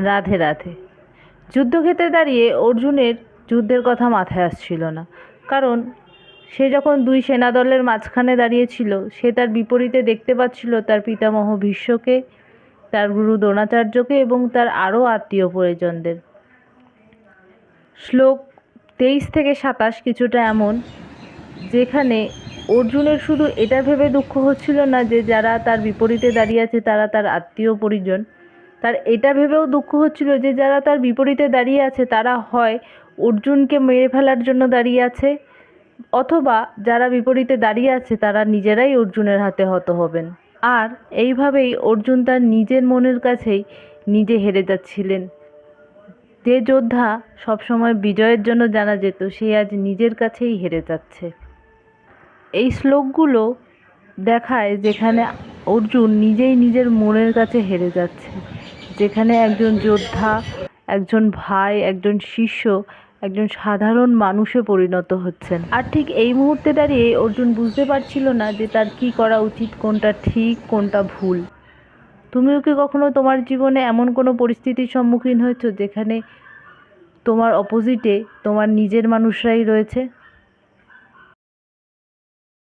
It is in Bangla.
রাধে রাধে। যুদ্ধক্ষেত্রে দাঁড়িয়ে অর্জুনের যুদ্ধের কথা মাথায় আসছিল না। কারণ সে যখন দুই সেনাদলের মাঝখানে দাঁড়িয়েছিল, সে তার বিপরীতে দেখতে পাচ্ছিল তার পিতামহ ভীষ্মকে, তার গুরু দ্রোণাচার্যকে এবং তার আরও আত্মীয় পরিজনদের। শ্লোক 23 থেকে 27 কিছুটা এমন, যেখানে অর্জুনের শুধু এটা ভেবে দুঃখ হচ্ছিল না যে যারা তার বিপরীতে দাঁড়িয়ে আছে তারা তার আত্মীয় পরিজন, তার এটা ভেবেও দুঃখ হচ্ছিল যে যারা তার বিপরীতে দাঁড়িয়ে আছে তারা হয় অর্জুনকে মেরে ফেলার জন্য দাঁড়িয়ে আছে, অথবা যারা বিপরীতে দাঁড়িয়ে আছে তারা নিজেরাই অর্জুনের হাতে হত হবেন। আর এইভাবেই অর্জুন তার নিজের মনের কাছেই নিজে হেরে যাচ্ছিলেন। যে যোদ্ধা সবসময় বিজয়ের জন্য জানা যেত, সে আজ নিজের কাছেই হেরে যাচ্ছে। এই শ্লোকগুলো দেখায় যেখানে অর্জুন নিজেই নিজের মনের কাছে হেরে যাচ্ছে, যেখানে একজন যোদ্ধা, একজন ভাই, একজন শিষ্য, একজন সাধারণ মানুষে পরিণত হচ্ছেন। আর ঠিক এই মুহূর্তে দাঁড়িয়ে অর্জুন বুঝতে পারছিল না যে তার কী করা উচিত, কোনটা ঠিক কোনটা ভুল। তুমিও কি কখনো তোমার জীবনে এমন কোনো পরিস্থিতির সম্মুখীন হয়েছো যেখানে তোমার অপোজিটে তোমার নিজের মানুষরাই রয়েছে?